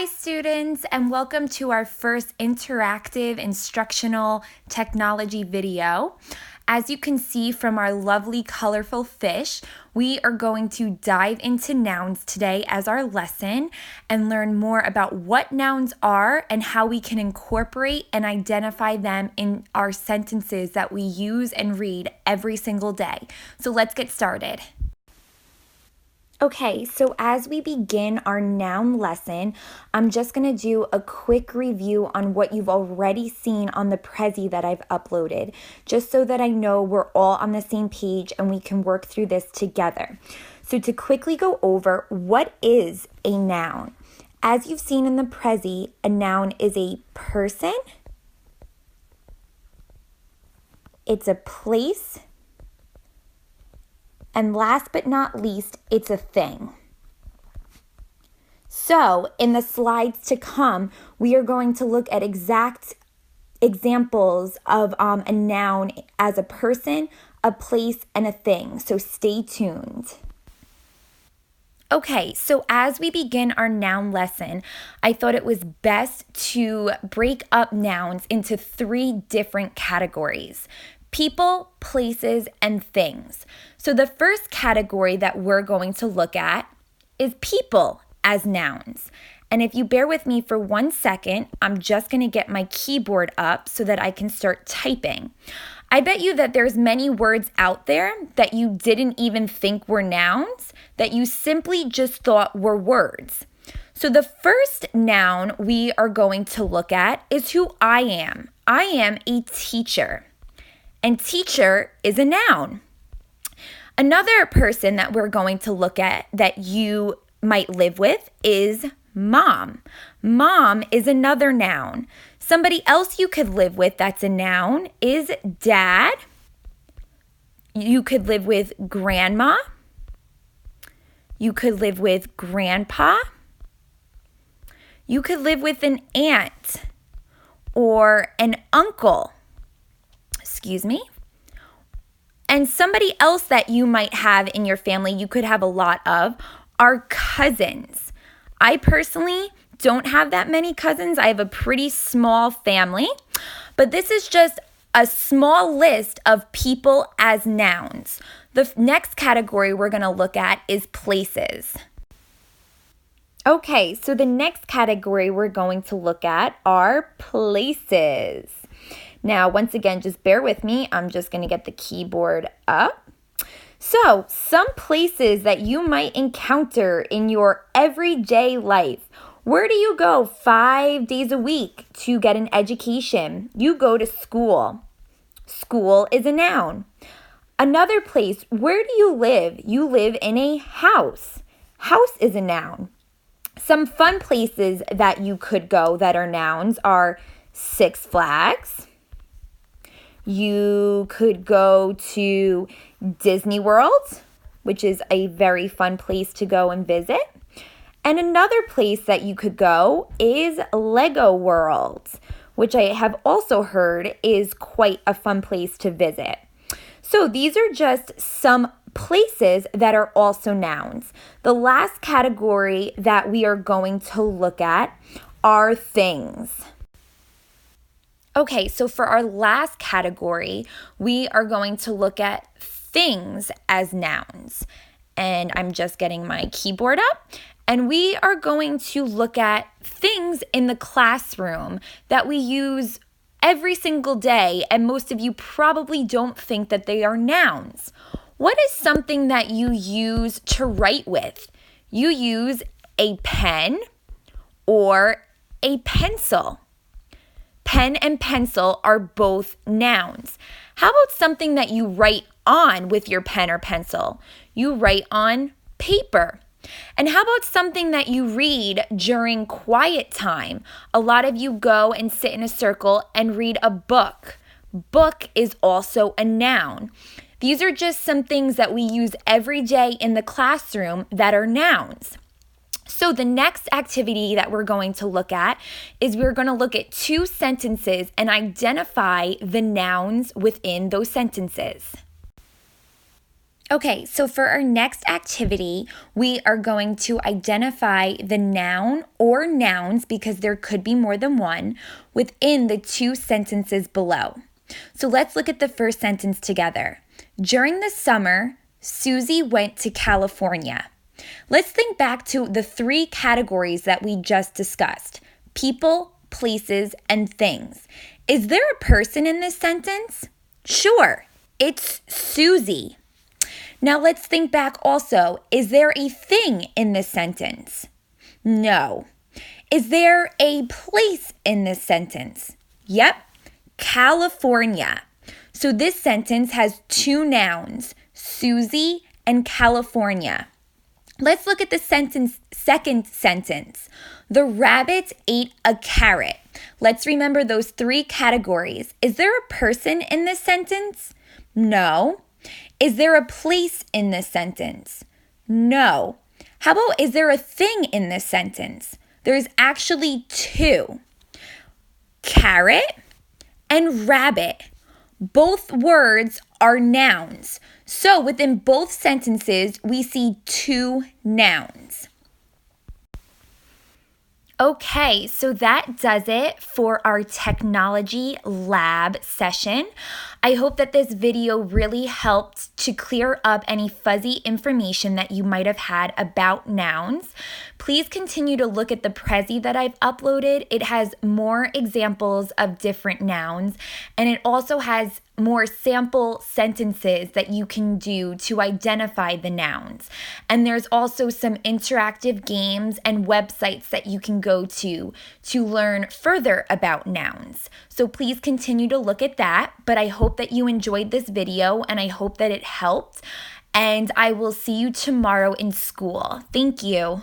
Hi students, and welcome to our first interactive instructional technology video. As you can see from our lovely colorful fish, we are going to dive into nouns today as our lesson and learn more about what nouns are and how we can incorporate and identify them in our sentences that we use and read every single day. So let's get started. Okay, so as we begin our noun lesson, I'm just going to do a quick review on what you've already seen on the Prezi that I've uploaded, just so that I know we're all on the same page and we can work through this together. So to quickly go over, what is a noun? As you've seen in the Prezi, a noun is a person, it's a place, and last but not least, it's a thing. So in the slides to come, we are going to look at exact examples of a noun as a person, a place, and a thing. So stay tuned. Okay, so as we begin our noun lesson, I thought it was best to break up nouns into 3 different categories: people, places, and things. So the first category that we're going to look at is people as nouns. And if you bear with me for 1 second, I'm just going to get my keyboard up so that I can start typing. I bet you that there's many words out there that you didn't even think were nouns, that you simply just thought were words. So the first noun we are going to look at is who I am. I am a teacher. And teacher is a noun. Another person that we're going to look at that you might live with is mom. Mom is another noun. Somebody else you could live with that's a noun is dad. You could live with grandma. You could live with grandpa. You could live with an aunt or an uncle. And somebody else that you might have in your family, you could have a lot of, are cousins. I personally don't have that many cousins. I have a pretty small family, but this is just a small list of people as nouns. The next category we're going to look at is places. Okay, so the next category we're going to look at are places. Now, once again, just bear with me. I'm just going to get the keyboard up. So, some places that you might encounter in your everyday life. Where do you go 5 days a week to get an education? You go to school. School is a noun. Another place, where do you live? You live in a house. House is a noun. Some fun places that you could go that are nouns are Six Flags. You could go to Disney World, which is a very fun place to go and visit. And another place that you could go is Lego World, which I have also heard is quite a fun place to visit. So these are just some places that are also nouns. The last category that we are going to look at are things. Okay, so for our last category, we are going to look at things as nouns. And I'm just getting my keyboard up. And we are going to look at things in the classroom that we use every single day. And most of you probably don't think that they are nouns. What is something that you use to write with? You use a pen or a pencil. Pen and pencil are both nouns. How about something that you write on with your pen or pencil? You write on paper. And how about something that you read during quiet time? A lot of you go and sit in a circle and read a book. Book is also a noun. These are just some things that we use every day in the classroom that are nouns. So the next activity that we're going to look at is we're going to look at 2 sentences and identify the nouns within those sentences. Okay, so for our next activity, we are going to identify the noun or nouns, because there could be more than one, within the two sentences below. So let's look at the first sentence together. During the summer, Susie went to California. Let's think back to the three categories that we just discussed: people, places, and things. Is there a person in this sentence? Sure, it's Susie. Now let's think back also. Is there a thing in this sentence? No. Is there a place in this sentence? Yep, California. So this sentence has two nouns, Susie and California. Let's look at the second sentence. The rabbit ate a carrot. Let's remember those three categories. Is there a person in this sentence? No. Is there a place in this sentence? No. How about, is there a thing in this sentence? There's actually two. Carrot and rabbit. Both words are nouns. So within both sentences, we see two nouns. Okay, so that does it for our technology lab session. I hope that this video really helped to clear up any fuzzy information that you might have had about nouns. Please continue to look at the Prezi that I've uploaded. It has more examples of different nouns, and it also has more sample sentences that you can do to identify the nouns. And there's also some interactive games and websites that you can go to learn further about nouns. So please continue to look at that. But I hope that you enjoyed this video, and I hope that it helped. And I will see you tomorrow in school. Thank you.